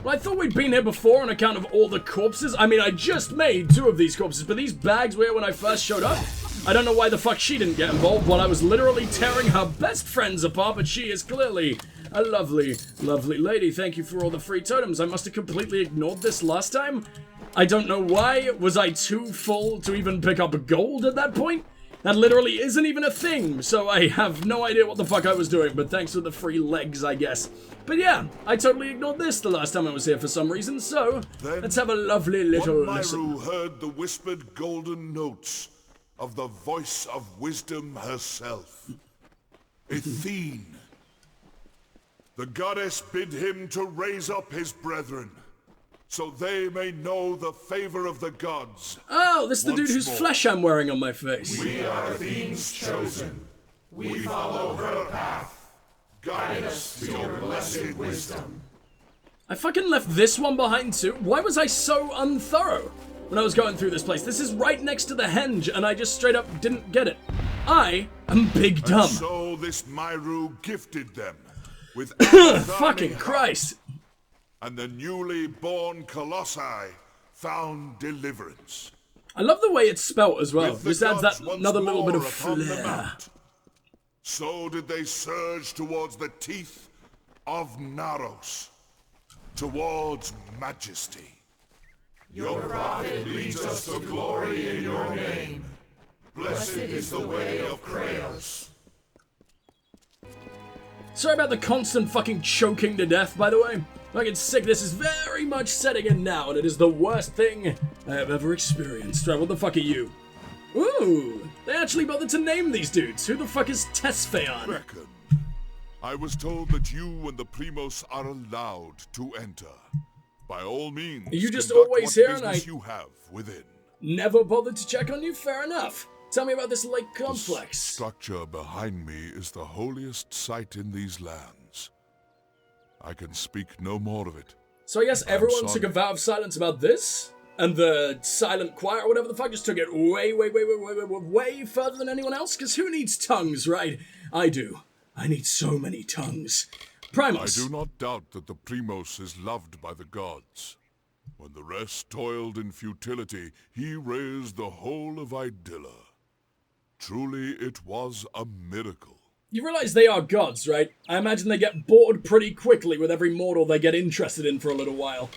Well, I thought we'd been here before on account of all the corpses. I mean, I just made 2 of these corpses, but these bags were here when I first showed up. I don't know why the fuck she didn't get involved while I was literally tearing her best friends apart, but she is clearly a lovely, lovely lady. Thank you for all the free totems. I must have completely ignored this last time. I don't know why. Was I too full to even pick up gold at that point? That literally isn't even a thing, so I have no idea what the fuck I was doing, but thanks for the free legs, I guess. But yeah, I totally ignored this the last time I was here for some reason, so let's have a lovely little listen. Heard the whispered golden notes of the voice of wisdom herself, Athene. The goddess bid him to raise up his brethren, so they may know the favor of the gods. Oh, this is the dude whose flesh I'm wearing on my face. We are Athene's chosen. We follow her path. Guide us to your blessed wisdom. I fucking left this one behind too. Why was I so unthorough when I was going through this place? This is right next to the henge, and I just straight up didn't get it. I am big dumb. And so this Myru gifted them with fucking Christ. And the newly born Colossi found deliverance. I love the way it's spelt as well. Just adds that another little bit of flair. So did they surge towards the teeth of Naros, towards majesty. Your prophet leads us to glory in your name. Blessed is the way of Kraos. Sorry about the constant fucking choking to death, by the way. Fucking sickness is very much setting in now, and it is the worst thing I have ever experienced. Right, what the fuck are you? Ooh, they actually bothered to name these dudes. Who the fuck is Tesfayon? Reckon. I was told that you and the Primos are allowed to enter. By all means, are you just conduct always what here and business you have within. Never bothered to check on you? Fair enough. Tell me about this lake complex. The structure behind me is the holiest site in these lands. I can speak no more of it. So I guess everyone took a vow of silence about this? And the silent choir or whatever the fuck just took it way further than anyone else? Because who needs tongues, right? I do. I need so many tongues. Primos. I do not doubt that the Primos is loved by the gods. When the rest toiled in futility, he raised the whole of Idylla. Truly, it was a miracle. You realize they are gods, right? I imagine they get bored pretty quickly with every mortal they get interested in for a little while.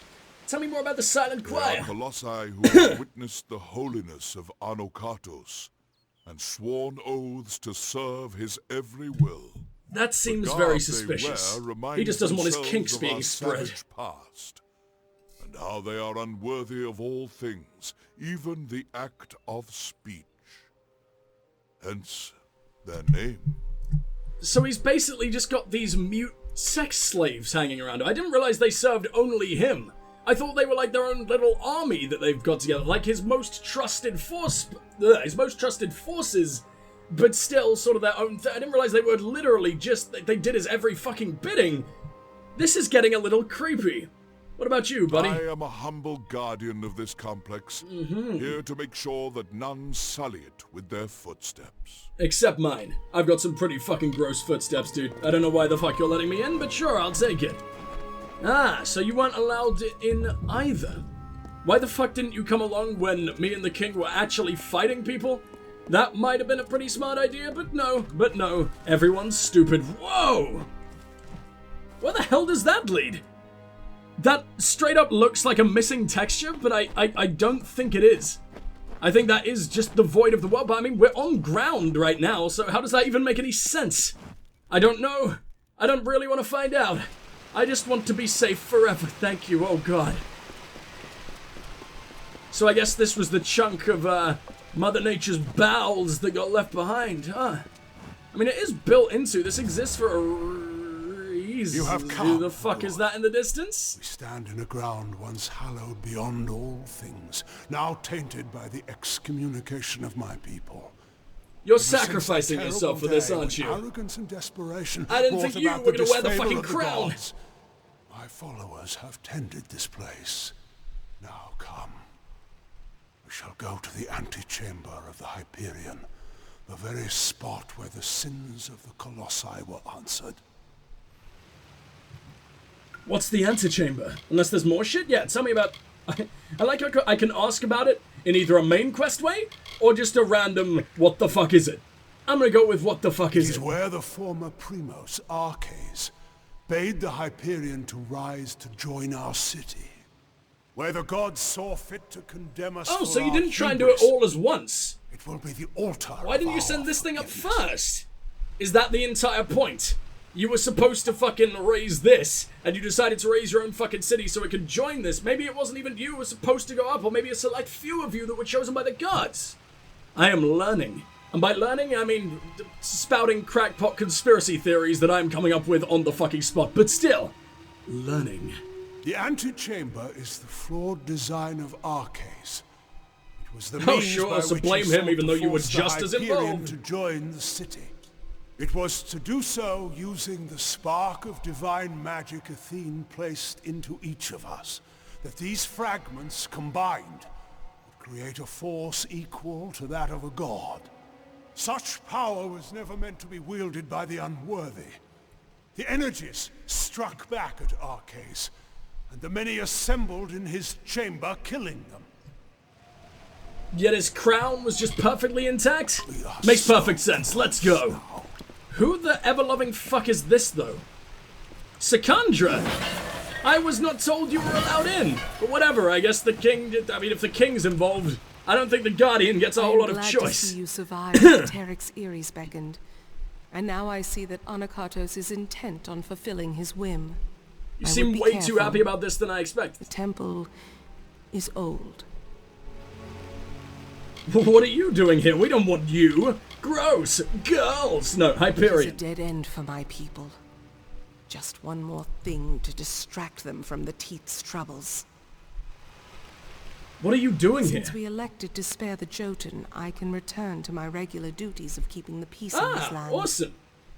Tell me more about the silent choir. They are colossi who have witnessed the holiness of Anokatos and sworn oaths to serve his every will. That seems very suspicious. He just doesn't want his kinks being spread. Past, and how they are unworthy of all things, even the act of speech. Hence, their name. So he's basically just got these mute sex slaves hanging around him. I didn't realize they served only him. I thought they were like their own little army that they've got together, like his most trusted forces, but still sort of their own thing. I didn't realize they were literally just, they did his every fucking bidding. This is getting a little creepy. What about you, buddy? I am a humble guardian of this complex, here to make sure that none sully it with their footsteps. Except mine. I've got some pretty fucking gross footsteps, dude. I don't know why the fuck you're letting me in, but sure, I'll take it. Ah, so you weren't allowed in either. Why the fuck didn't you come along when me and the king were actually fighting people? That might have been a pretty smart idea, but no. Everyone's stupid. Whoa! Where the hell does that lead? That straight up looks like a missing texture, but I don't think it is. I think that is just the void of the world, but I mean, we're on ground right now, so how does that even make any sense? I don't know. I don't really want to find out. I just want to be safe forever, thank you, oh god. So I guess this was the chunk of, Mother Nature's bowels that got left behind, huh? I mean, it is built into, this exists for a reason. You have come. Who the fuck is that in the distance? We stand in a ground once hallowed beyond all things, now tainted by the excommunication of my people. You're sacrificing yourself for this, aren't you? Arrogance and desperation. I didn't think you were going to wear the fucking crown. My followers have tended this place. Now come. We shall go to the antechamber of the Hyperion, the very spot where the sins of the Colossi were answered. What's the antechamber? Unless there's more shit? Yeah, tell me about... I like how I can ask about it in either a main quest way, or just a random, what the fuck is it? I'm gonna go with what the fuck is it. It is where the former Primos, Arches, bade the Hyperion to rise to join our city. Where the gods saw fit to condemn us. Oh, for so you our didn't try and do it hubris. all as once? It will be the altar. Why didn't you send this thing up first? Is that the entire point? You were supposed to fucking raise this, and you decided to raise your own fucking city so it could join this. Maybe it wasn't even you who was supposed to go up, or maybe a select few of you that were chosen by the gods. I am learning. And by learning, I mean spouting crackpot conspiracy theories that I'm coming up with on the fucking spot. But still, learning. The antechamber is the flawed design of Arches. It was the Oh, means sure, by so which blame he him sought even to though you were force the just as Hyperion involved. to join the city. It was to do so using the spark of divine magic Athene placed into each of us, that these fragments combined would create a force equal to that of a god. Such power was never meant to be wielded by the unworthy. The energies struck back at Arches, and the many assembled in his chamber, killing them. Yet his crown was just perfectly intact? We are Makes perfect so sense. Let's go. now. Who the ever-loving fuck is this, though? Sikandra! I was not told you were allowed in. But whatever, I guess the king... I mean, if the king's involved, I don't think the Guardian gets a whole lot of I'm glad choice. to see you survived as Terek's Eerie's beckoned. And now I see that Anakatos is intent on fulfilling his whim. You I seem would be way too careful. happy about this than I The expected. temple is old. What are you doing here? We don't want you. Gross. Girls. No, It is a Hyperion. dead end for my people. Just one more thing to distract them from the Teeth's troubles. What are you doing here? Since we elected to spare the Jotun, I can return to my regular duties of keeping the peace in this land. Awesome.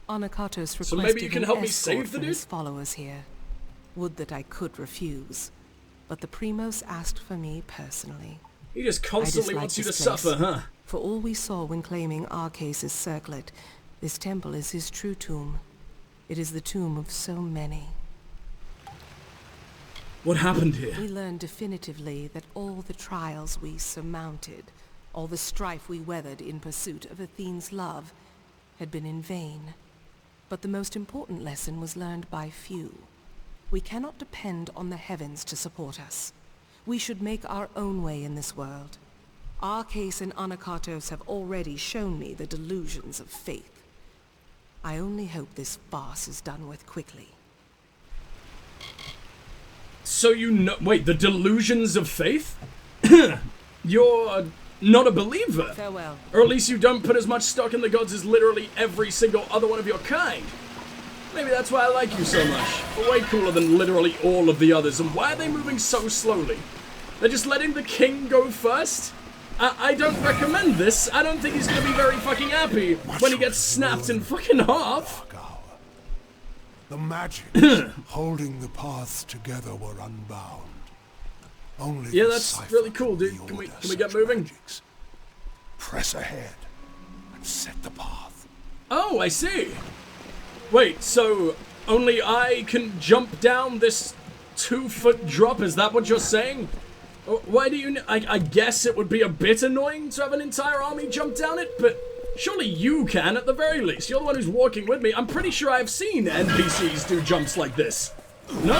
Anakatos requested So maybe you can an help me escort save the for his dude? followers here. Would that I could refuse, but the Primos asked for me personally. He just constantly dislike wants you to this place. suffer, huh? For all we saw when claiming Arches' circlet, this temple is his true tomb. It is the tomb of so many. What happened here? We learned definitively that all the trials we surmounted, all the strife we weathered in pursuit of Athene's love, had been in vain. But the most important lesson was learned by few. We cannot depend on the heavens to support us. We should make our own way in this world. Arches and Anakatos have already shown me the delusions of faith. I only hope this farce is done with quickly. So you know... Wait, the delusions of faith? You're not a believer. Farewell. Or at least you don't put as much stock in the gods as literally every single other one of your kind. Maybe that's why I like you so much. You're way cooler than literally all of the others. And why are they moving so slowly? They're just letting the king go first? I don't recommend this. I don't think he's gonna be very fucking happy when he gets snapped in fucking half. The magics holding the paths together were unbound. Only Yeah, the that's cipher really cool, dude. could Can we reorder get such moving? magics. Press ahead and set the path. Oh, I see. Wait, so only I can jump down this 2-foot drop? Is that what you're saying? Why do you... I guess it would be a bit annoying to have an entire army jump down it, but surely you can at the very least. You're the one who's walking with me. I'm pretty sure I've seen NPCs do jumps like this. No?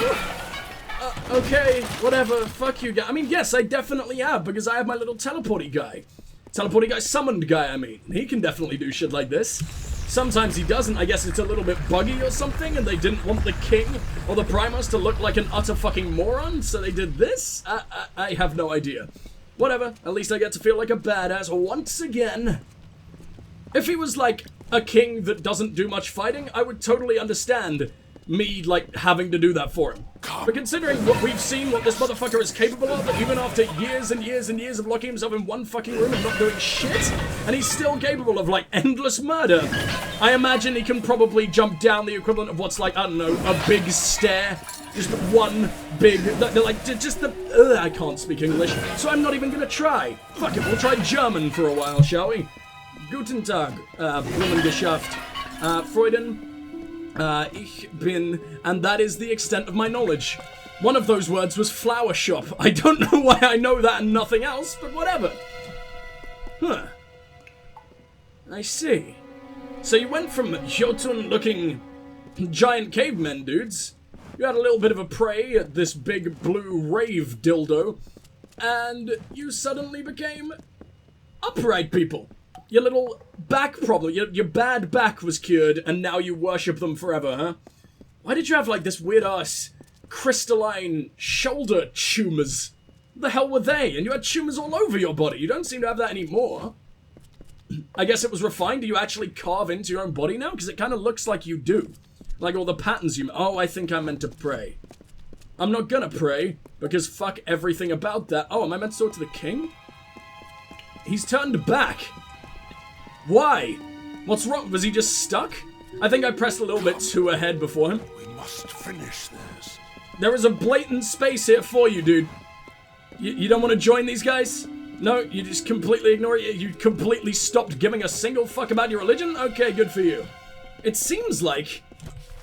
Okay, whatever. Fuck you guys. I mean, yes, I definitely have, because I have my little teleporty guy. Teleporty guy, summoned guy, I mean. He can definitely do shit like this. Sometimes he doesn't. I guess it's a little bit buggy or something, and they didn't want the king or the Primos to look like an utter fucking moron, so they did this? I have no idea. Whatever. At least I get to feel like a badass once again. If he was, like, a king that doesn't do much fighting, I would totally understand me, like, having to do that for him. But considering what we've seen, what this motherfucker is capable of, even after years and years and years of locking himself in one fucking room and not doing shit, and he's still capable of, like, endless murder, I imagine he can probably jump down the equivalent of what's like, I don't know, a big stair. Just one big, like, just the, I can't speak English, so I'm not even gonna try. Fuck it, we'll try German for a while, shall we? Guten Tag, Blumengeschäft, Freuden. Ich bin, and that is the extent of my knowledge. One of those words was flower shop. I don't know why I know that and nothing else, but whatever. Huh. I see. So you went from Jotun-looking giant cavemen dudes, you had a little bit of a prey at this big blue rave dildo, and you suddenly became upright people. Your little back problem, your bad back was cured, and now you worship them forever, huh? Why did you have, like, this weird-ass crystalline shoulder tumors? What the hell were they? And you had tumors all over your body. You don't seem to have that anymore. I guess it was refined. Do you actually carve into your own body now? Because it kind of looks like you do. Like all the patterns you... Oh, I think I meant to pray. I'm not gonna pray, because fuck everything about that. Oh, am I meant to talk to the king? He's turned back. Why? What's wrong? Was he just stuck? I think I pressed a little bit too ahead before him. We must finish this. There is a blatant space here for you, dude. You don't want to join these guys? No, you just completely ignore it? You completely stopped giving a single fuck about your religion? Okay, good for you. It seems like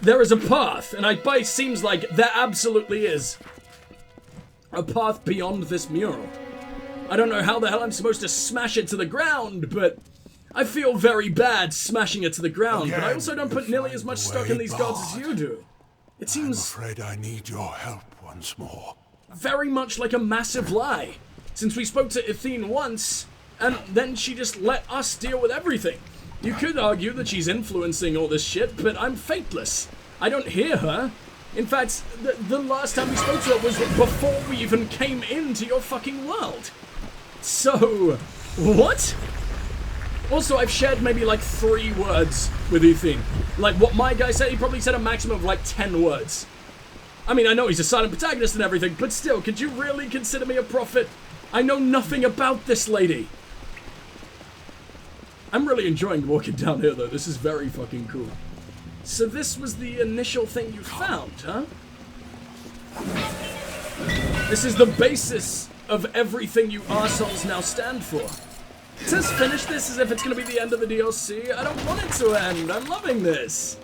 there is a path, and by seems like there absolutely is. A path beyond this mural. I don't know how the hell I'm supposed to smash it to the ground, but I feel very bad smashing it to the ground, but I also don't put nearly as much stock in these gods as you do. It seems... I'm afraid I need your help once more. Very much like a massive lie. Since we spoke to Athene once, and then she just let us deal with everything. You could argue that she's influencing all this shit, but I'm fateless. I don't hear her. In fact, the last time we spoke to her was before we even came into your fucking world. So, what? Also, I've shared maybe like 3 words with Athene. Like what my guy said, he probably said a maximum of like 10 words. I mean, I know he's a silent protagonist and everything, but still, could you really consider me a prophet? I know nothing about this lady. I'm really enjoying walking down here, though. This is very fucking cool. So this was the initial thing you found, huh? This is the basis of everything you arseholes now stand for. It says finish this as if it's going to be the end of the DLC. I don't want it to end. I'm loving this.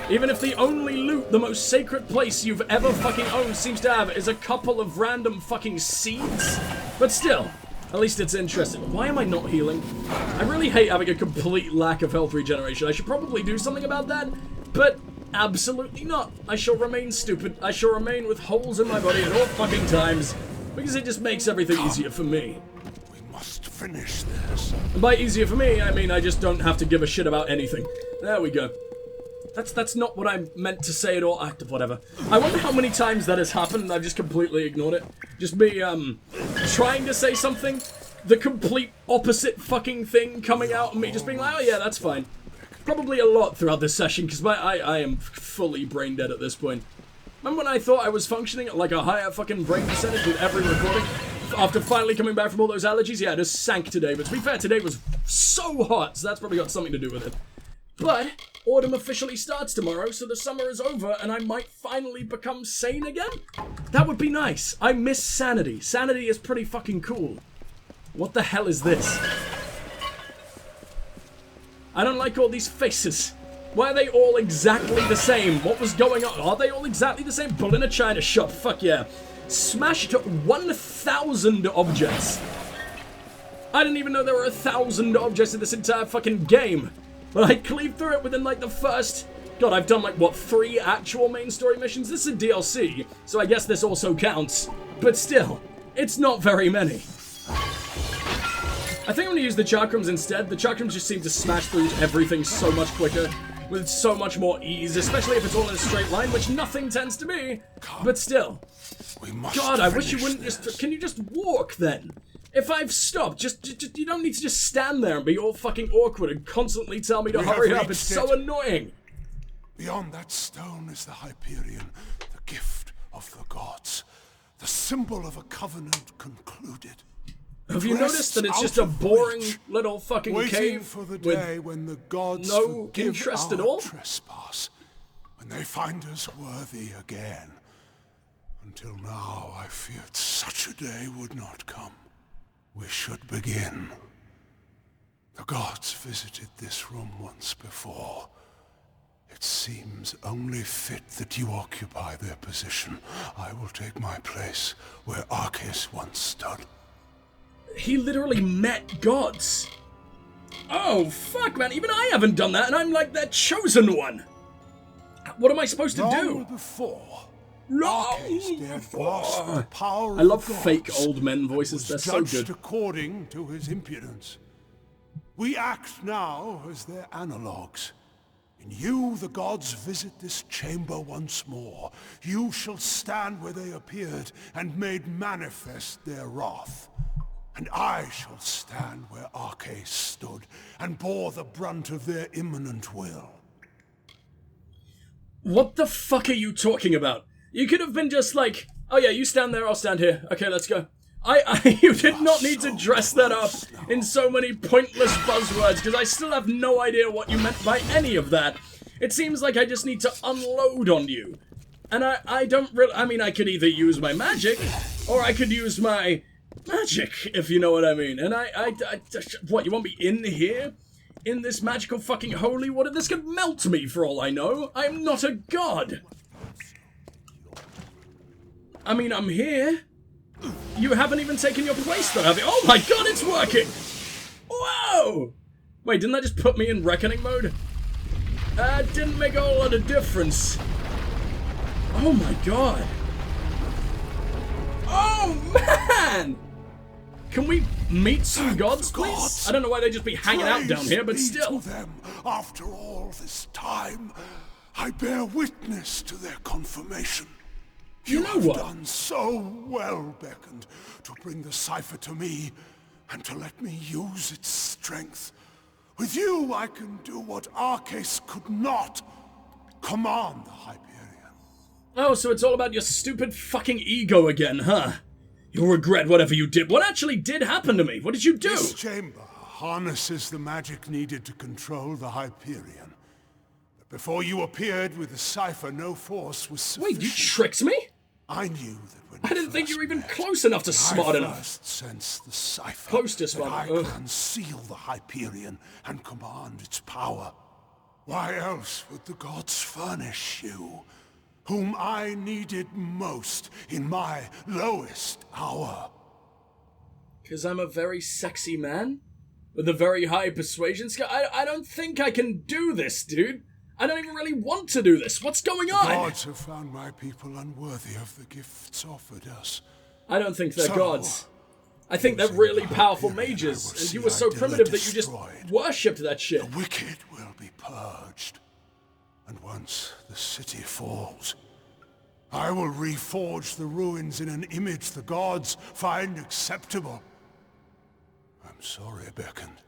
Even if the only loot, the most sacred place you've ever fucking owned seems to have is a couple of random fucking seeds. But still, at least it's interesting. Why am I not healing? I really hate having a complete lack of health regeneration. I should probably do something about that, but absolutely not. I shall remain stupid. I shall remain with holes in my body at all fucking times, because it just makes everything easier for me. We must finish this. And by easier for me, I mean I just don't have to give a shit about anything. There we go. That's not what I meant to say at all. Whatever. I wonder how many times that has happened and I've just completely ignored it. Just me, trying to say something, the complete opposite fucking thing coming out and me just being like, oh yeah, that's fine. Probably a lot throughout this session, because I am fully brain dead at this point. Remember when I thought I was functioning at like a higher fucking brain percentage with every recording? After finally coming back from all those allergies? Yeah, it just sank today, but to be fair, today was so hot, so that's probably got something to do with it. But autumn officially starts tomorrow, so the summer is over, and I might finally become sane again? That would be nice. I miss sanity. Sanity is pretty fucking cool. What the hell is this? I don't like all these faces. Why are they all exactly the same? What was going on? Are they all exactly the same? Bull in a china shop. Fuck yeah. Smashed 1,000 objects. I didn't even know there were 1,000 objects in this entire fucking game. But I cleaved through it within like the first... God, I've done like, what, 3 actual main story missions? This is a DLC, so I guess this also counts. But still, it's not very many. I think I'm going to use the chakrams instead. The chakrams just seem to smash through everything so much quicker, with so much more ease, especially if it's all in a straight line, which nothing tends to be. But still. God, I wish you wouldn't just... Can you just walk then? If I've stopped, just you don't need to just stand there and be all fucking awkward and constantly tell me to hurry up. It's so annoying. Beyond that stone is the Hyperion, the gift of the gods, the symbol of a covenant concluded. Have you noticed that it's just a boring little fucking waiting cave for the day when the gods no forgive interest our at all? trespass, when they find us worthy again. Until now, I feared such a day would not come. We should begin. The gods visited this room once before. It seems only fit that you occupy their position. I will take my place where Arceus once stood. He literally met gods. Oh, fuck, man. Even I haven't done that, and I'm like their chosen one. What am I supposed to do? Long before, Long Arceus dared grasp the power I love of the gods, fake old men voices. They're was so judged good. according to his impudence. We act now as their analogues. In you, the gods visit this chamber once more. You shall stand where they appeared and made manifest their wrath. And I shall stand where Arceus stood and bore the brunt of their imminent will. What the fuck are you talking about? You could have been just like, oh yeah, you stand there, I'll stand here. Okay, let's go. You did not need to dress that up in so many pointless buzzwords, because I still have no idea what you meant by any of that. It seems like I just need to unload on you. And I don't really, I mean, I could either use my magic, or I could use my magic, if you know what I mean. And what, you want me in here? In this magical fucking holy water? This could melt me for all I know. I'm not a god. I mean, I'm here. You haven't even taken your place though, have you? Oh my god, it's working! Whoa! Wait, didn't that just put me in reckoning mode? Didn't make a whole lot of difference. Oh my god. Oh man! Can we meet some gods, please? I don't know why they'd just be hanging out down here, but still. To them, after all this time, I bear witness to their confirmation. You know what? Have done so well, Beckoned, to bring the cipher to me and to let me use its strength. With you, I can do what Arceus could not. Command the Hyperion. Oh, so it's all about your stupid fucking ego again, huh? You'll regret whatever you did. What actually did happen to me? What did you do? This chamber harnesses the magic needed to control the Hyperion. But before you appeared with the cipher, no force was sufficient. Wait, you tricked me? I knew that when I didn't think you were even close enough to smart enough. First sensed the cipher. Close to smart I enough. could unseal the Hyperion and command its power. Why else would the gods furnish you, whom I needed most in my lowest hour? Because I'm a very sexy man? With a very high persuasion skill? I don't think I can do this, dude. I don't even really want to do this. What's going on? The gods have found my people unworthy of the gifts offered us. I don't think they're gods. I think they're really powerful mages, and you were so primitive that you just worshipped that shit. The wicked will be purged. And once the city falls, I will reforge the ruins in an image the gods find acceptable. I'm sorry, Beckoned,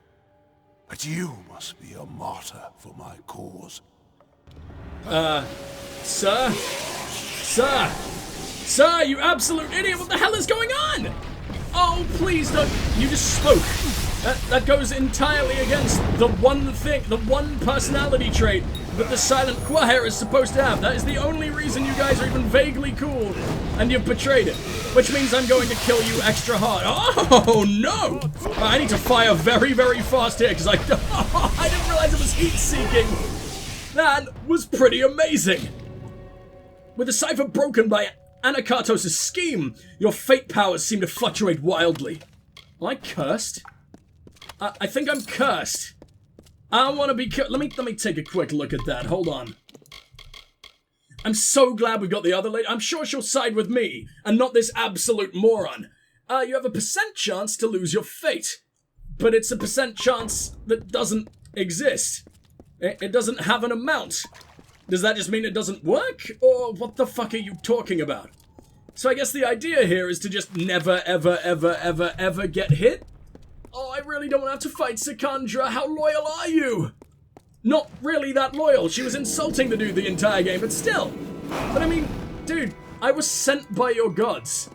but you must be a martyr for my cause. Sir? Sir, you absolute idiot, what the hell is going on? Oh, please don't, you just spoke. That goes entirely against the one thing, the one personality trait that the Silent Choir is supposed to have. That is the only reason you guys are even vaguely cool, and you've betrayed it. Which means I'm going to kill you extra hard. Oh, no! I need to fire very, very fast here, because I didn't realize it was heat-seeking. That was pretty amazing. With the cipher broken by Anakatos' scheme, your fate powers seem to fluctuate wildly. Am I cursed? I think I'm cursed. I want to be let me take a quick look at that. Hold on. I'm so glad we got the other lady. I'm sure she'll side with me, and not this absolute moron. You have a % chance to lose your fate. But it's a % chance that doesn't exist. It doesn't have an amount. Does that just mean it doesn't work? Or what the fuck are you talking about? So I guess the idea here is to just never, ever, ever, ever, ever get hit? Oh, I really don't want to have to fight Sikandra. How loyal are you? Not really that loyal. She was insulting the dude the entire game, but still. But I mean, dude, I was sent by your gods.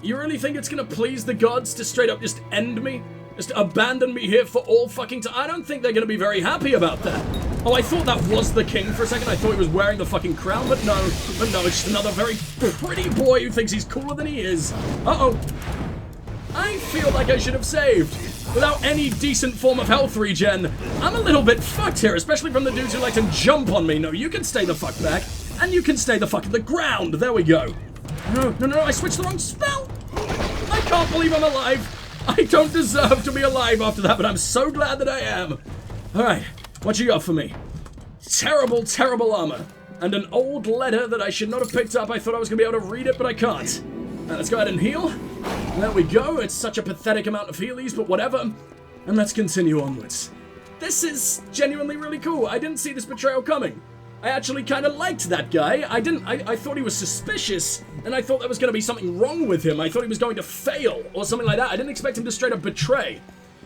You really think it's gonna please the gods to straight up just end me? Just abandon me here for all fucking time? I don't think they're gonna be very happy about that. Oh, I thought that was the king for a second. I thought he was wearing the fucking crown, but no. It's just another very pretty boy who thinks he's cooler than he is. Uh-oh. I feel like I should have saved. Without any decent form of health regen, I'm a little bit fucked here, especially from the dudes who like to jump on me. No, you can stay the fuck back, and you can stay the fuck in the ground. There we go. No, I switched the wrong spell. I can't believe I'm alive. I don't deserve to be alive after that, but I'm so glad that I am. Alright, what you got for me? Terrible, terrible armor. And an old letter that I should not have picked up. I thought I was going to be able to read it, but I can't. Let's go ahead and heal. There we go. It's such a pathetic amount of healies, but whatever. And let's continue onwards. This is genuinely really cool. I didn't see this betrayal coming. I actually kind of liked that guy. I thought he was suspicious, and I thought there was going to be something wrong with him. I thought he was going to fail, or something like that. I didn't expect him to straight up betray.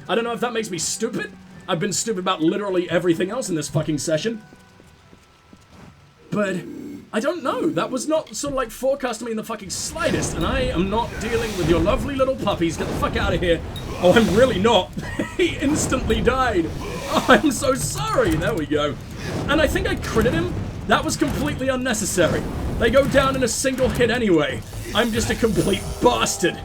I don't know if that makes me stupid. I've been stupid about literally everything else in this fucking session. But I don't know. That was not sort of like forecasting me in the fucking slightest, and I am not dealing with your lovely little puppies. Get the fuck out of here. Oh, I'm really not. He instantly died. Oh, I'm so sorry. There we go. And I think I critted him. That was completely unnecessary. They go down in a single hit anyway. I'm just a complete bastard.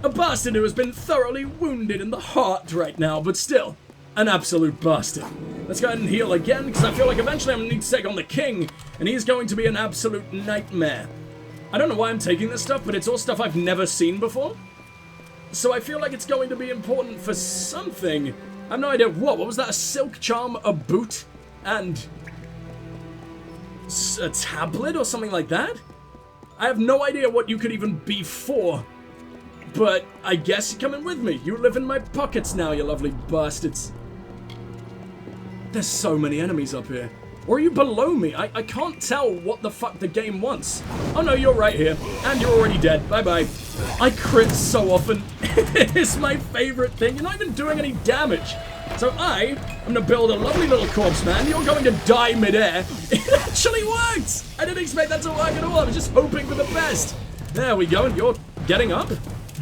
A bastard who has been thoroughly wounded in the heart right now, but still, an absolute bastard. Let's go ahead and heal again, because I feel like eventually I'm going to need to take on the king, and he's going to be an absolute nightmare. I don't know why I'm taking this stuff, but it's all stuff I've never seen before. So I feel like it's going to be important for something. I have no idea. What was that? A silk charm, a boot, and a tablet or something like that? I have no idea what you could even be for. But I guess you're coming with me. You live in my pockets now, you lovely bastards. There's so many enemies up here. Or are you below me? I can't tell what the fuck the game wants. Oh no, you're right here. And you're already dead. Bye-bye. I crit so often. It's my favorite thing. You're not even doing any damage. So I'm gonna build a lovely little corpse, man. You're going to die midair. It actually worked! I didn't expect that to work at all. I was just hoping for the best. There we go, and you're getting up.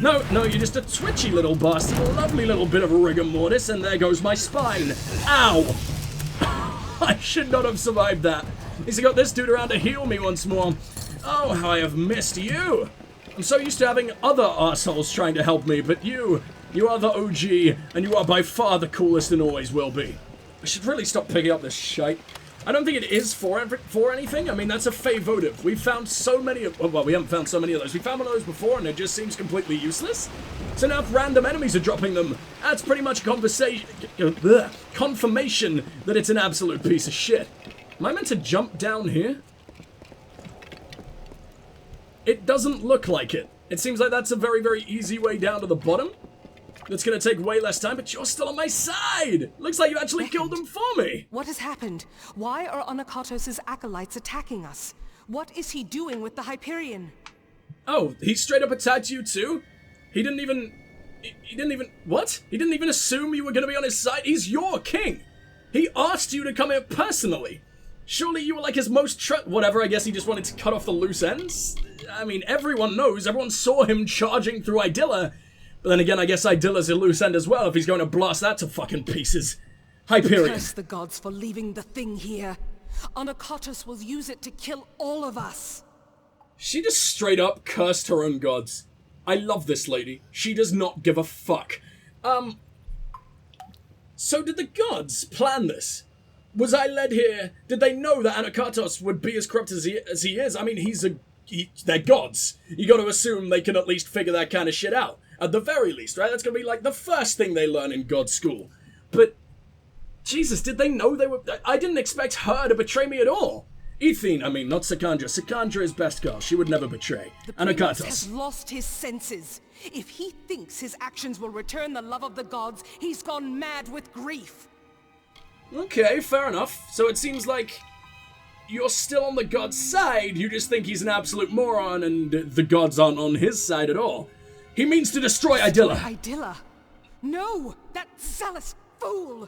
No, you're just a twitchy little bastard. A lovely little bit of rigor mortis, and there goes my spine. Ow! I should not have survived that. At least I got this dude around to heal me once more. Oh, how I have missed you. I'm so used to having other arseholes trying to help me, but you are the OG, and you are by far the coolest and always will be. I should really stop picking up this shite. I don't think it is for anything. I mean, that's a favotive. We've found so many of... Well, we haven't found so many of those. We found one of those before, and it just seems completely useless. So now if random enemies are dropping them, that's pretty much confirmation that it's an absolute piece of shit. Am I meant to jump down here? It doesn't look like it. It seems like that's a very, very easy way down to the bottom. That's gonna take way less time, but you're still on my side! Looks like you actually killed them for me! What has happened? Why are Anakatos' acolytes attacking us? What is he doing with the Hyperion? Oh, he straight up attacked you too? He didn't even... What? He didn't even assume you were gonna be on his side? He's your king! He asked you to come here personally! Surely you were like his most whatever, I guess he just wanted to cut off the loose ends? I mean, everyone knows, everyone saw him charging through Idylla. But then again, I guess Idylla's a loose end as well if he's going to blast that to fucking pieces. Hyperion. Curse the gods for leaving the thing here. Anakatos will use it to kill all of us. She just straight up cursed her own gods. I love this lady. She does not give a fuck. So did the gods plan this? Was I led here? Did they know that Anakatos would be as corrupt as he is? I mean, they're gods. You gotta assume they can at least figure that kind of shit out. At the very least, right? That's gonna be like the first thing they learn in God School. But, Jesus, did they know they were... I didn't expect her to betray me at all. Ethine, I mean, not Sakandra. Sakandra is best girl. She would never betray. Anakatos has lost his senses. If he thinks his actions will return the love of the gods, he's gone mad with grief. Okay, fair enough. So it seems like you're still on the god's side. You just think he's an absolute moron and the gods aren't on his side at all. He means to destroy Idylla. Idylla? No, that zealous fool!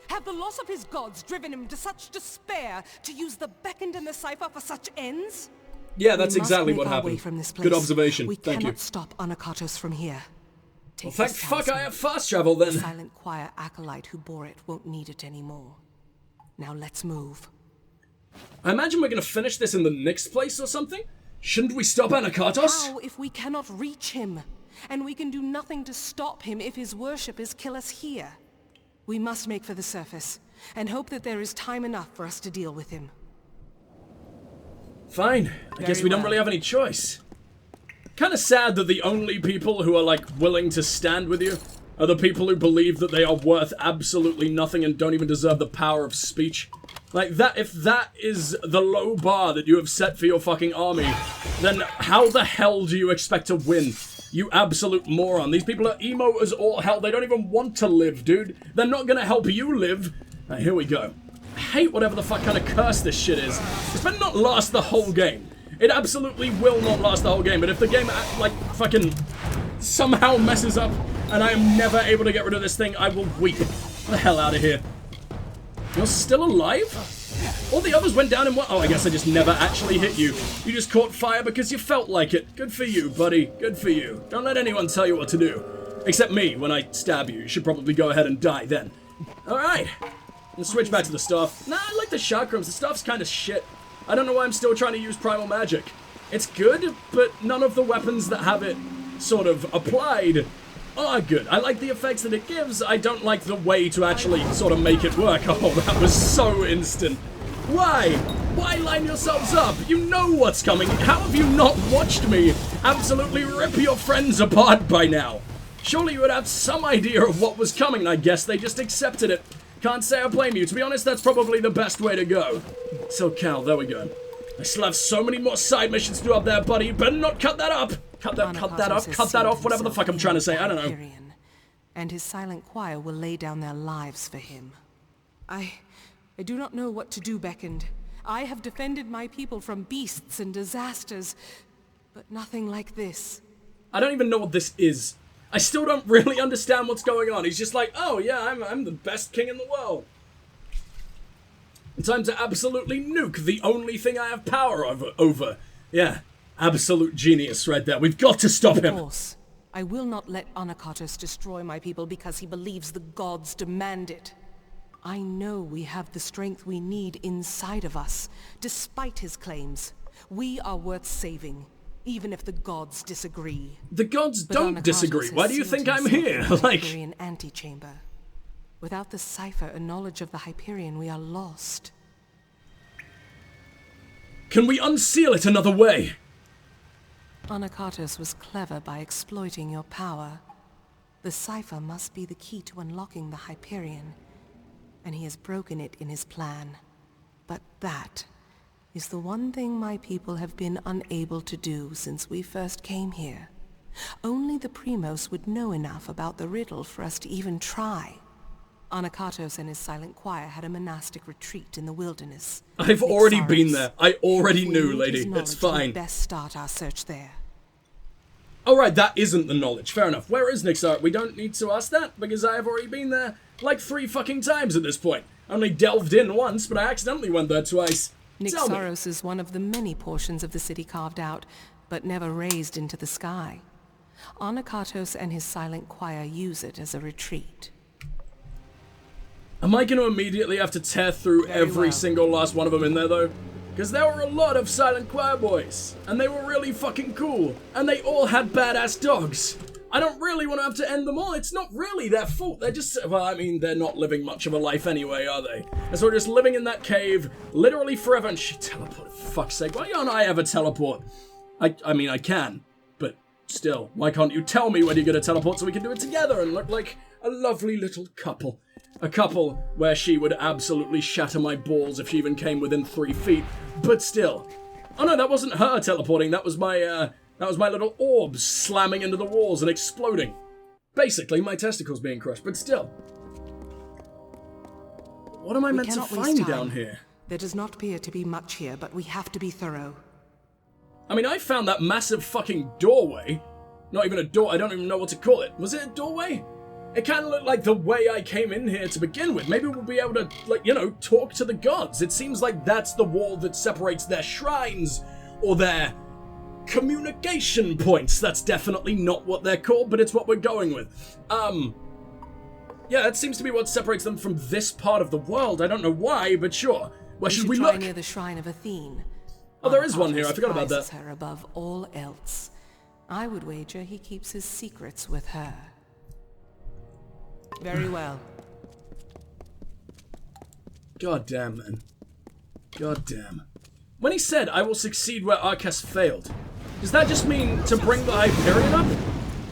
Have the loss of his gods driven him to such despair to use the beckoned and the cipher for such ends? Yeah, that's exactly what happened. From this place. Good observation. We Thank you. cannot stop Anakatos from here. Well, thank fuck I have fast travel then. The silent choir acolyte who bore it won't need it anymore. Now let's move. I imagine we're gonna finish this in the next place or something? Shouldn't we stop Anakatos? How if we cannot reach him? and we can do nothing to stop him if his worshippers kill us here. We must make for the surface, and hope that there is time enough for us to deal with him. Fine. I guess we don't really have any choice. Kind of sad that the only people who are, like, willing to stand with you are the people who believe that they are worth absolutely nothing and don't even deserve the power of speech. Like, that, if that is the low bar that you have set for your fucking army, then how the hell do you expect to win? You absolute moron. These people are emo as all hell. They don't even want to live, dude. They're not gonna help you live. Right, here we go. I hate whatever the fuck kind of curse this shit is. This better not last the whole game. It absolutely will not last the whole game, but if the game, like, fucking somehow messes up and I am never able to get rid of this thing, I will weep. Get the hell out of here. You're still alive? All the others went down in one. Oh, I guess I just never actually hit you. You just caught fire because you felt like it. Good for you, buddy. Good for you. Don't let anyone tell you what to do. Except me, when I stab you. You should probably go ahead and die then. Alright. Let's switch back to the staff. Nah, I like the chakrams. The staff's kind of shit. I don't know why I'm still trying to use primal magic. It's good, but none of the weapons that have it sort of applied are good. I like the effects that it gives. I don't like the way to actually sort of make it work. Oh, that was so instant. Why? Why line yourselves up? You know what's coming. How have you not watched me absolutely rip your friends apart by now? Surely you would have some idea of what was coming, and I guess they just accepted it. Can't say I blame you. To be honest, that's probably the best way to go. So, Cal, there we go. I still have so many more side missions to do up there, buddy. You better not cut that up. Cut that up, cut that off, whatever the fuck I'm trying to say. I don't know. And his silent choir will lay down their lives for him. I do not know what to do, Beckoned. I have defended my people from beasts and disasters, but nothing like this. I don't even know what this is. I still don't really understand what's going on. He's just like, oh yeah, I'm the best king in the world. Time to absolutely nuke the only thing I have power over. Yeah, absolute genius right there. We've got to stop him. Of course. I will not let Anakatos destroy my people because he believes the gods demand it. I know we have the strength we need inside of us, despite his claims. We are worth saving, even if the gods disagree. The gods don't disagree. Why do you think I'm here? Like, Hyperion antechamber. Without the cipher and knowledge of the Hyperion, we are lost. Can we unseal it another way? Anakatos was clever by exploiting your power. The cipher must be the key to unlocking the Hyperion, and he has broken it in his plan. But that is the one thing my people have been unable to do since we first came here. Only the Primos would know enough about the riddle for us to even try. Anakatos and his silent choir had a monastic retreat in the wilderness. I've already been there. I already knew, lady. It's fine. We'd best start our search there. Alright, that isn't the knowledge. Fair enough. Where is Nixart? We don't need to ask that, because I have already been there like 3 fucking times at this point. I only delved in once, but I accidentally went there twice. Nixaros is one of the many portions of the city carved out, but never raised into the sky. Anakatos and his silent choir use it as a retreat. Am I going to immediately have to tear through every single last one of them in there, though? Because there were a lot of silent choir boys, and they were really fucking cool, and they all had badass dogs. I don't really want to have to end them all. It's not really their fault. They're just, well, I mean, they're not living much of a life anyway, are they? And so we're just living in that cave, literally forever, and she teleported, for fuck's sake. Why can't I ever teleport? I mean, I can, but still, why can't you tell me when you're going to teleport so we can do it together and look like a lovely little couple? A couple where she would absolutely shatter my balls if she even came within 3 feet, but still. Oh no, that wasn't her teleporting, that was my little orbs slamming into the walls and exploding. Basically, my testicles being crushed, but still. What am I meant to find down here? There does not appear to be much here, but we have to be thorough. I mean, I found that massive fucking doorway. Not even a door, I don't even know what to call it. Was it a doorway? It kind of looked like the way I came in here to begin with. Maybe we'll be able to, like, you know, talk to the gods. It seems like that's the wall that separates their shrines or their communication points. That's definitely not what they're called, but it's what we're going with. Yeah, that seems to be what separates them from this part of the world. I don't know why, but sure. Where should we look? Near the shrine of Athene. Oh, there is one here. I forgot about that. Her above all else. I would wager he keeps his secrets with her. Very well. God damn, man. God damn. When he said, I will succeed where Arcas failed, does that just mean to bring the Hyperion up?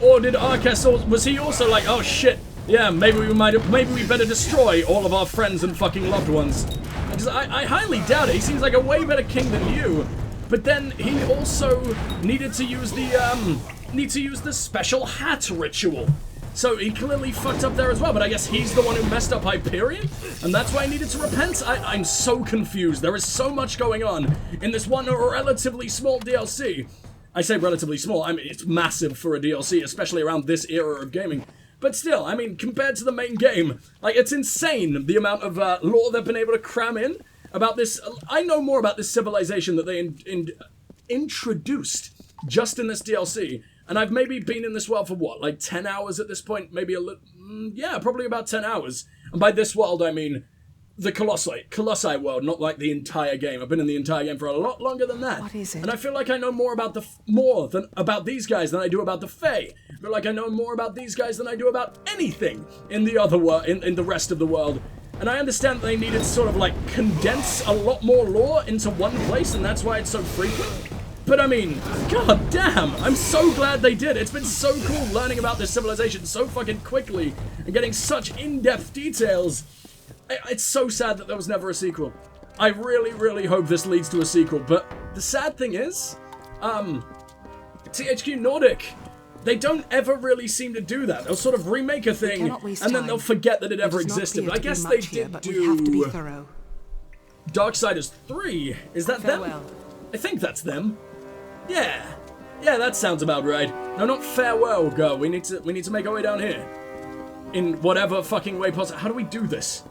Or did Arcas, was he also like, oh shit, yeah, maybe we better destroy all of our friends and fucking loved ones? Because I highly doubt it. He seems like a way better king than you. But then he also needed to use the special hat ritual. So he clearly fucked up there as well, but I guess he's the one who messed up Hyperion, and that's why he needed to repent? I'm so confused. There is so much going on in this one relatively small DLC. I say relatively small, I mean, it's massive for a DLC, especially around this era of gaming. But still, I mean, compared to the main game, like, it's insane the amount of lore they've been able to cram in about this. I know more about this civilization that they introduced just in this DLC. And I've maybe been in this world for what, like 10 hours at this point? Maybe a little, yeah, probably about 10 hours. And by this world, I mean the Colossi world, not like the entire game. I've been in the entire game for a lot longer than that. What is it? And I feel like I know more about about these guys than I do about the Fae. I feel like I know more about these guys than I do about anything in the other world, in the rest of the world. And I understand they needed to sort of like condense a lot more lore into one place, and that's why it's so frequent. But I mean, god damn, I'm so glad they did. It's been so cool learning about this civilization so fucking quickly and getting such in-depth details. It's so sad that there was never a sequel. I really, really hope this leads to a sequel. But the sad thing is, THQ Nordic, they don't ever really seem to do that. They'll sort of remake a thing, and then they'll forget that it ever existed. But I guess they did do Darksiders 3. Is that them? I think that's them. Yeah, that sounds about right. No, not farewell, girl. We need to make our way down here. In whatever fucking way possible. How do we do this?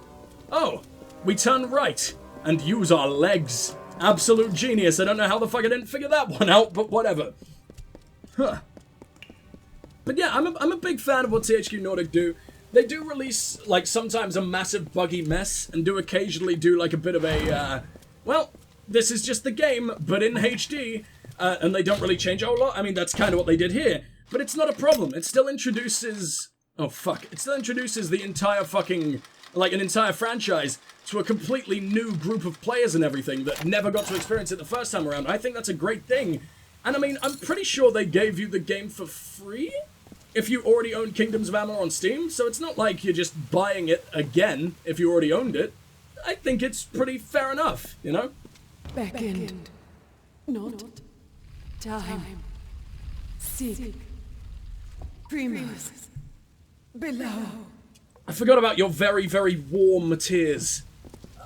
Oh, we turn right and use our legs. Absolute genius. I don't know how the fuck I didn't figure that one out, but whatever. Huh. But yeah, I'm a big fan of what THQ Nordic do. They do release, like, sometimes a massive buggy mess and do occasionally do, like, a bit of a, well, this is just the game, but in HD, and they don't really change a whole lot. I mean, that's kind of what they did here, but it's not a problem. It still introduces, it still introduces the entire fucking, like, an entire franchise to a completely new group of players and everything that never got to experience it the first time around. I think that's a great thing. And I mean, I'm pretty sure they gave you the game for free if you already owned Kingdoms of Amalur on Steam, so it's not like you're just buying it again if you already owned it. I think it's pretty fair enough, you know? Beckoned, not time. Seek, Primus, below. I forgot about your very, very warm tears.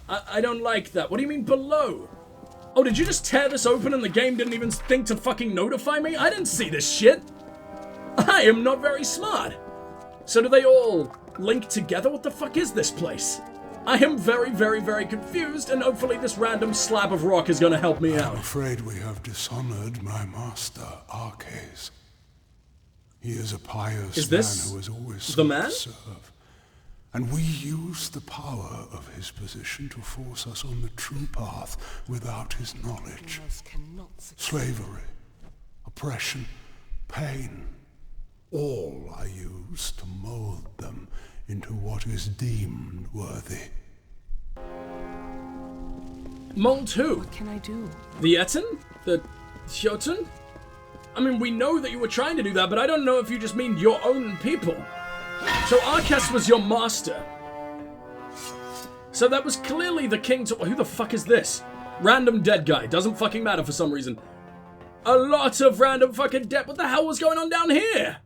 I don't like that. What do you mean below? Oh, did you just tear this open and the game didn't even think to fucking notify me? I didn't see this shit. I am not very smart. So do they all link together? What the fuck is this place? I am very, very, very confused, and hopefully this random slab of rock is going to help me out. I'm afraid we have dishonored my master, Arcas. He is a pious man who has always sought to serve. And we use the power of his position to force us on the true path without his knowledge. Slavery, oppression, pain, all are used to mold them into what is deemed worthy. Mold who? What can I do? The Etten? The Jotun? I mean, we know that you were trying to do that, but I don't know if you just mean your own people. So Arcas was your master. So that was clearly the king to... Who the fuck is this? Random dead guy. Doesn't fucking matter for some reason. A lot of random fucking dead... What the hell was going on down here?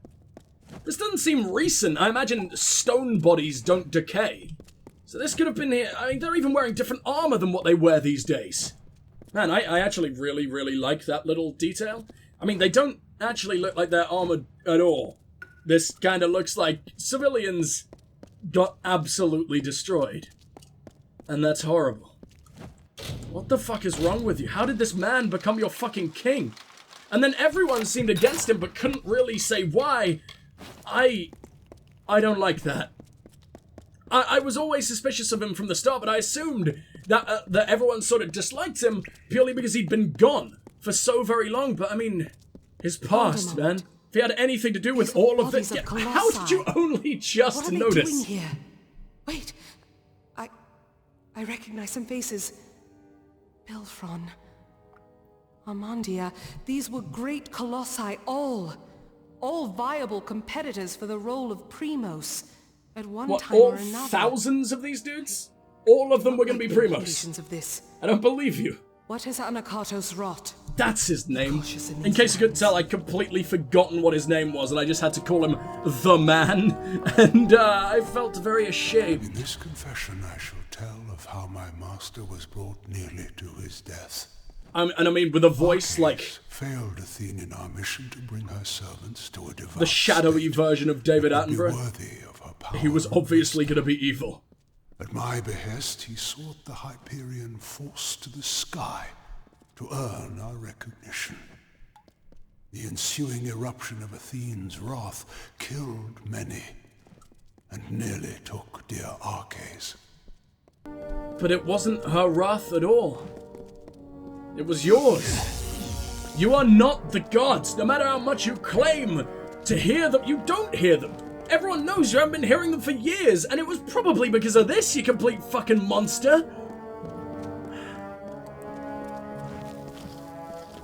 This doesn't seem recent. I imagine stone bodies don't decay. So this could have been here. I mean, they're even wearing different armor than what they wear these days. Man, I actually really, really like that little detail. I mean, they don't actually look like they're armored at all. This kind of looks like civilians got absolutely destroyed. And that's horrible. What the fuck is wrong with you? How did this man become your fucking king? And then everyone seemed against him but couldn't really say why. I don't like that. I was always suspicious of him from the start, but I assumed that, that everyone sort of disliked him purely because he'd been gone for so very long. But I mean, His past, man. If he had anything to do with all of this, how did you only just notice? What are they doing here? Wait, I recognize some faces. Belfron, Armandia, these were great colossi, all viable competitors for the role of Primos at one time or another. All thousands of these dudes? All of them were going to be Primos. Of this? I don't believe you. What has Anakatos wrought? That's his name. In case you couldn't tell, I'd completely forgotten what his name was, and I just had to call him the man, and I felt very ashamed. In this confession I shall tell of how my master was brought nearly to his death. And I mean, with a voice like... failed Athene in our mission to bring her servants to a divine the shadowy version of David Attenborough. Worthy of her power. He was obviously going to be evil. At my behest, he sought the Hyperion force to the sky to earn our recognition. The ensuing eruption of Athene's wrath killed many, and nearly took dear Arches. But it wasn't her wrath at all. It was yours. You are not the gods, no matter how much you claim to hear them. You don't hear them. Everyone knows you haven't been hearing them for years, and it was probably because of this, you complete fucking monster.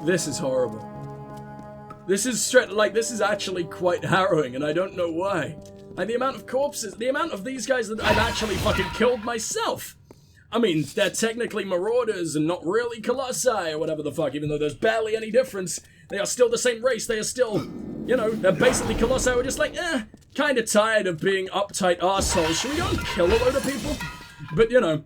This is horrible. This is this is actually quite harrowing, and I don't know why. Like, the amount of corpses, the amount of these guys that I've actually fucking killed myself. I mean, they're technically marauders and not really colossi or whatever the fuck, even though there's barely any difference. They are still the same race, they are still, you know, they're basically colossi. We're just like, kind of tired of being uptight arseholes. Should we go and kill a load of people? But, you know,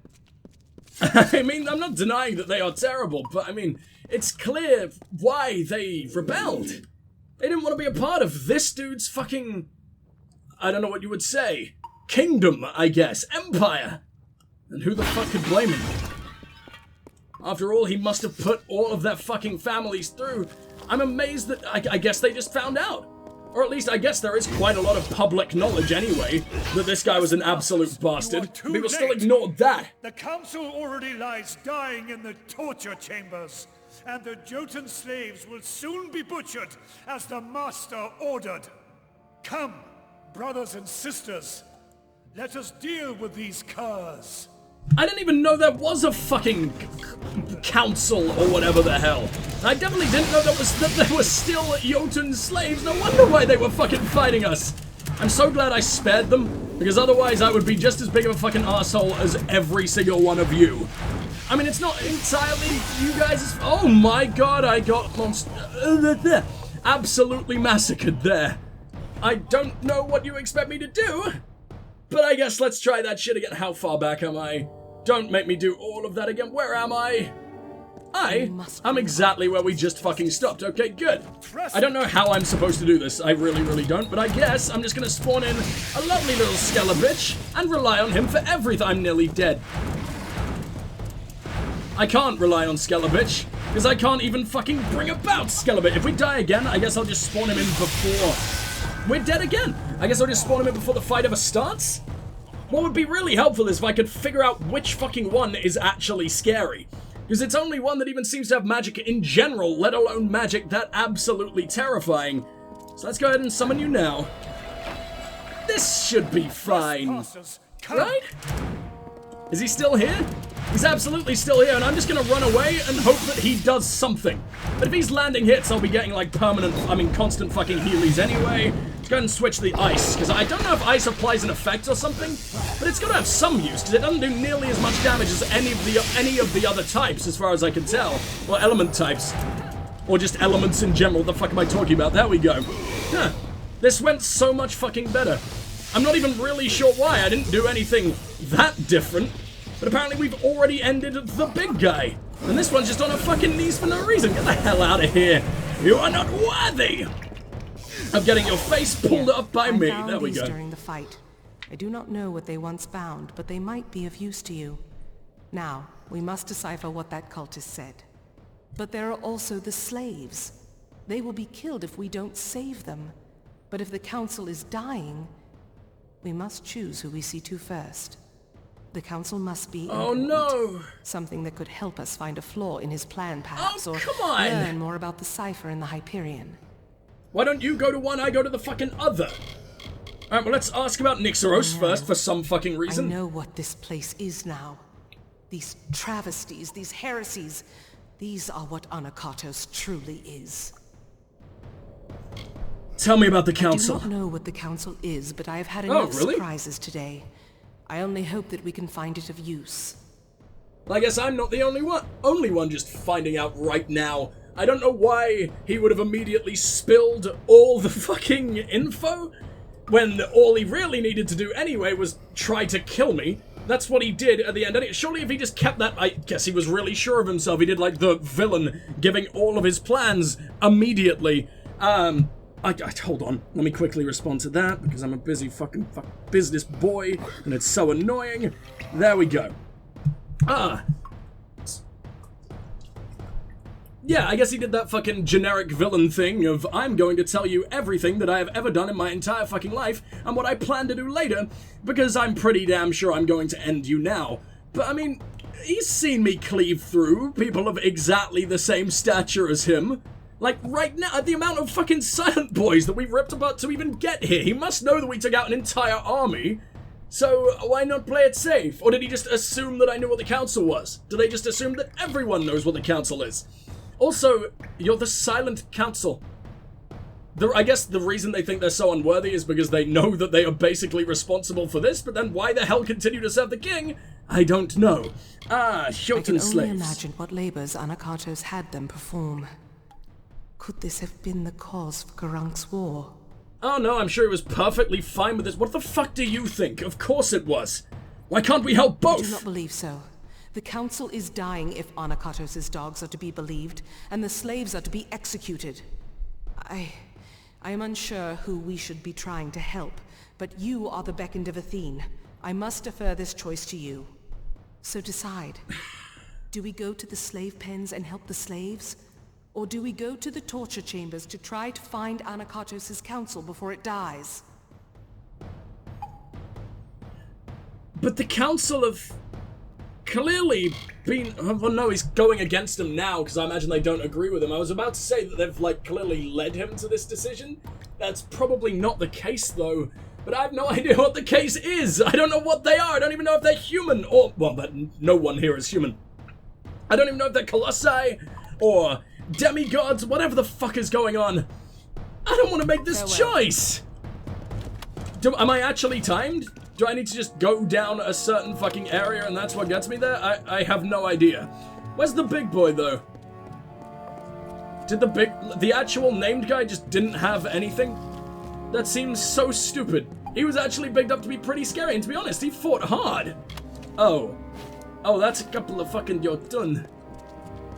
I mean, I'm not denying that they are terrible, but I mean, it's clear why they rebelled. They didn't want to be a part of this dude's fucking, I don't know what you would say, kingdom, I guess, empire. And who the fuck could blame him? After all, he must have put all of their fucking families through. I'm amazed that I guess they just found out. Or at least I guess there is quite a lot of public knowledge anyway, that this guy was an absolute bastard. People still ignored that. The council already lies dying in the torture chambers, and the Jotun slaves will soon be butchered as the master ordered. Come, brothers and sisters, let us deal with these curs. I didn't even know there was a fucking council or whatever the hell. I definitely didn't know that there were still Jotun slaves. No wonder why they were fucking fighting us. I'm so glad I spared them, because otherwise I would be just as big of a fucking asshole as every single one of you. I mean, it's not entirely you guys. Oh my god, I got absolutely massacred there. I don't know what you expect me to do, but I guess let's try that shit again. How far back am I? Don't make me do all of that again. Where am I? I'm exactly where we just fucking stopped. Okay, good. I don't know how I'm supposed to do this. I really, really don't. But I guess I'm just gonna spawn in a lovely little Skelebitch and rely on him for everything. I'm nearly dead. I can't rely on Skelebitch because I can't even fucking bring about Skelebitch. If we die again, I guess I'll just spawn him in before we're dead again. I guess I'll just spawn him in before the fight ever starts. What would be really helpful is if I could figure out which fucking one is actually scary. Because it's only one that even seems to have magic in general, let alone magic that absolutely terrifying. So let's go ahead and summon you now. This should be fine. Right? Is he still here? He's absolutely still here, and I'm just gonna run away and hope that he does something. But if he's landing hits, I'll be getting like constant fucking healies anyway. Let's go ahead and switch the ice, because I don't know if ice applies an effect or something, but it's gotta have some use, because it doesn't do nearly as much damage as any of the other types, as far as I can tell. Or element types. Or just elements in general. What the fuck am I talking about? There we go. Huh. This went so much fucking better. I'm not even really sure why. I didn't do anything that different. But apparently we've already ended the big guy. And this one's just on her fucking knees for no reason. Get the hell out of here. You are not worthy of getting your face pulled up by me. There we go. During the fight. I do not know what they once found, but they might be of use to you. Now, we must decipher what that cultist said. But there are also the slaves. They will be killed if we don't save them. But if the council is dying, we must choose who we see to first. The council must be important. Oh no! Something that could help us find a flaw in his plan, perhaps, oh, or come on. learn more about the cipher in the Hyperion. Why don't you go to one, I go to the fucking other? Alright, well, let's ask about Nixeros first for some fucking reason. I know what this place is now. These travesties, these heresies, these are what Anakatos truly is. Tell me about the council. I do not know what the council is, but I have had enough surprises today. I only hope that we can find it of use. I guess I'm not the only one just finding out right now. I don't know why he would have immediately spilled all the fucking info, when all he really needed to do anyway was try to kill me. That's what he did at the end. Surely if he just kept that, I guess he was really sure of himself. He did like the villain, giving all of his plans immediately. Hold on. Let me quickly respond to that, because I'm a busy fucking business boy, and it's so annoying. There we go. Yeah, I guess he did that fucking generic villain thing of, I'm going to tell you everything that I have ever done in my entire fucking life, and what I plan to do later, because I'm pretty damn sure I'm going to end you now. But, I mean, he's seen me cleave through people of exactly the same stature as him. Like, right now, the amount of fucking silent boys that we've ripped apart to even get here, he must know that we took out an entire army. So, why not play it safe? Or did he just assume that I knew what the council was? Do they just assume that everyone knows what the council is? Also, you're the silent council. I guess the reason they think they're so unworthy is because they know that they are basically responsible for this, but then why the hell continue to serve the king? I don't know. Jotun slaves. I can only imagine what labors Anakatos had them perform. Could this have been the cause for Garank's war? Oh no, I'm sure he was perfectly fine with this. What the fuck do you think? Of course it was. Why can't we help both? I do not believe so. The council is dying if Anakatos' dogs are to be believed, and the slaves are to be executed. I am unsure who we should be trying to help, but you are the beckoned of Athene. I must defer this choice to you. So decide. Do we go to the slave pens and help the slaves? Or do we go to the torture chambers to try to find Anakatos' council before it dies? But the council have clearly been... Well, no, he's going against him now, because I imagine they don't agree with him. I was about to say that they've, like, clearly led him to this decision. That's probably not the case, though. But I have no idea what the case is. I don't know what they are. I don't even know if they're human, or... Well, no one here is human. I don't even know if they're colossi, or demigods, whatever the fuck is going on. I don't want to make this choice. Am I actually timed? Do I need to just go down a certain fucking area and that's what gets me there? I have no idea. Where's the big boy, though? Did the actual named guy just didn't have anything? That seems so stupid. He was actually bigged up to be pretty scary, and to be honest, he fought hard. Oh, that's a couple of fucking Jotun.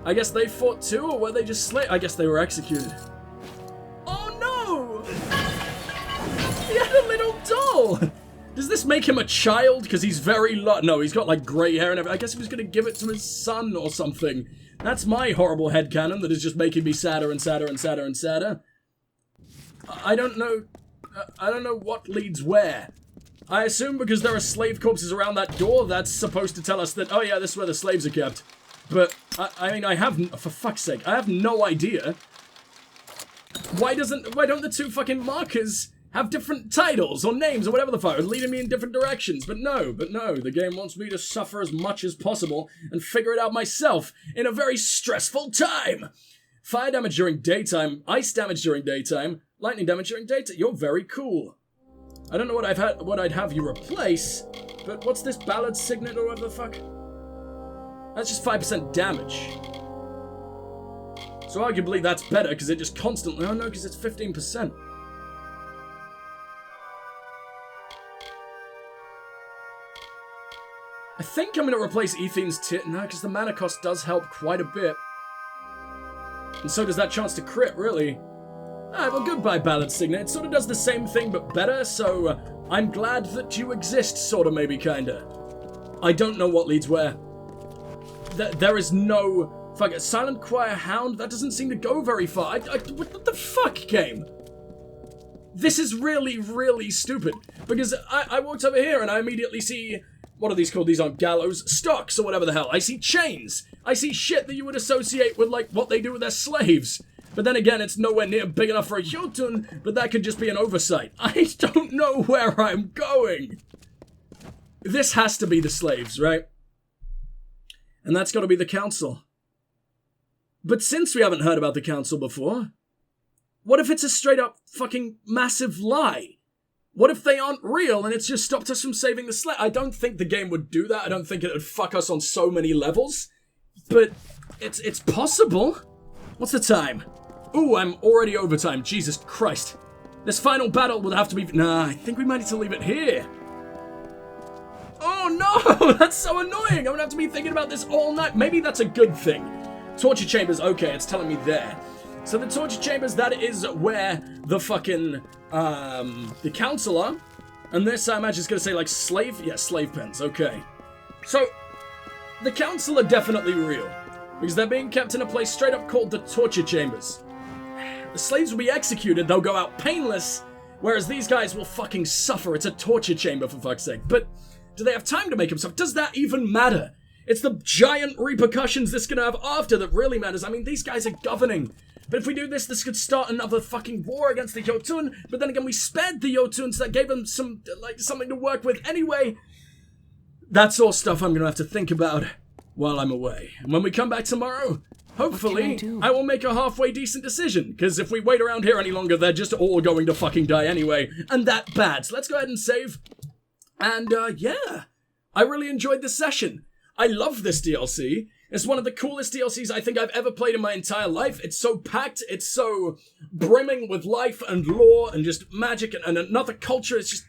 I guess they fought too, or were they just I guess they were executed. Oh no! He had a little doll! Does this make him a child? Because he's very no, he's got like grey hair and everything. I guess he was going to give it to his son or something. That's my horrible headcanon that is just making me sadder and sadder and sadder and sadder. I don't know what leads where. I assume because there are slave corpses around that door, that's supposed to tell us that, oh yeah, this is where the slaves are kept. But, I mean, for fuck's sake, I have no idea. Why don't the two fucking markers have different titles or names or whatever the fuck, leading me in different directions? But no, the game wants me to suffer as much as possible and figure it out myself in a very stressful time. Fire damage during daytime, ice damage during daytime, lightning damage during daytime. You're very cool. I don't know what I'd have you replace, but what's this ballad signet or whatever the fuck? That's just 5% damage. So arguably that's better because it just constantly... Oh no, because it's 15%. I think I'm going to replace Ethane's no, because the mana cost does help quite a bit. And so does that chance to crit, really. Alright, well, goodbye, Ballad Signet. It sort of does the same thing, but better, so I'm glad that you exist, sort of, maybe, kinda. I don't know what leads where. There is no... Fuck it, Silent Choir Hound? That doesn't seem to go very far. What the fuck, game? This is really, really stupid. Because I walked over here and I immediately see... What are these called? These aren't gallows. Stocks, or whatever the hell. I see chains. I see shit that you would associate with, like, what they do with their slaves. But then again, it's nowhere near big enough for a Jotun, but that could just be an oversight. I don't know where I'm going. This has to be the slaves, right? And that's got to be the council. But since we haven't heard about the council before, what if it's a straight up fucking massive lie? What if they aren't real and it's just stopped us from saving the slave? I don't think the game would do that. I don't think it would fuck us on so many levels. But it's possible. What's the time? Ooh, I'm already overtime. Jesus Christ. This final battle would have to be... Nah, I think we might need to leave it here. Oh no! That's so annoying! I'm gonna have to be thinking about this all night. Maybe that's a good thing. Torture chambers, okay, it's telling me there. So the torture chambers, that is where the fucking, the council are. And this, I imagine, is gonna say, like, slave? Yeah, slave pens, okay. So, the council are definitely real. Because they're being kept in a place straight up called the torture chambers. The slaves will be executed, they'll go out painless, whereas these guys will fucking suffer. It's a torture chamber, for fuck's sake. But do they have time to make them suffer? Does that even matter? It's the giant repercussions this is gonna have after that really matters. I mean, these guys are governing. But if we do this, this could start another fucking war against the Jotun. But then again, we spared the Jotun, so that gave them some, like, something to work with anyway. That's all stuff I'm gonna have to think about while I'm away. And when we come back tomorrow, hopefully, I will make a halfway decent decision. Because if we wait around here any longer, they're just all going to fucking die anyway. And that bad. So let's go ahead and save. And, yeah. I really enjoyed this session. I love this DLC. It's one of the coolest DLCs I think I've ever played in my entire life. It's so packed. It's so brimming with life and lore and just magic and another culture. It's just...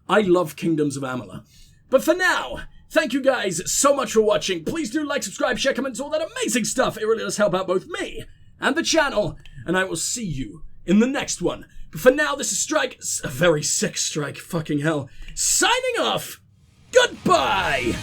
I love Kingdoms of Amalur. But for now... Thank you guys so much for watching. Please do like, subscribe, share, comment, all that amazing stuff. It really does help out both me and the channel. And I will see you in the next one. But for now, this is Strike, a very sick Strike, fucking hell, signing off. Goodbye!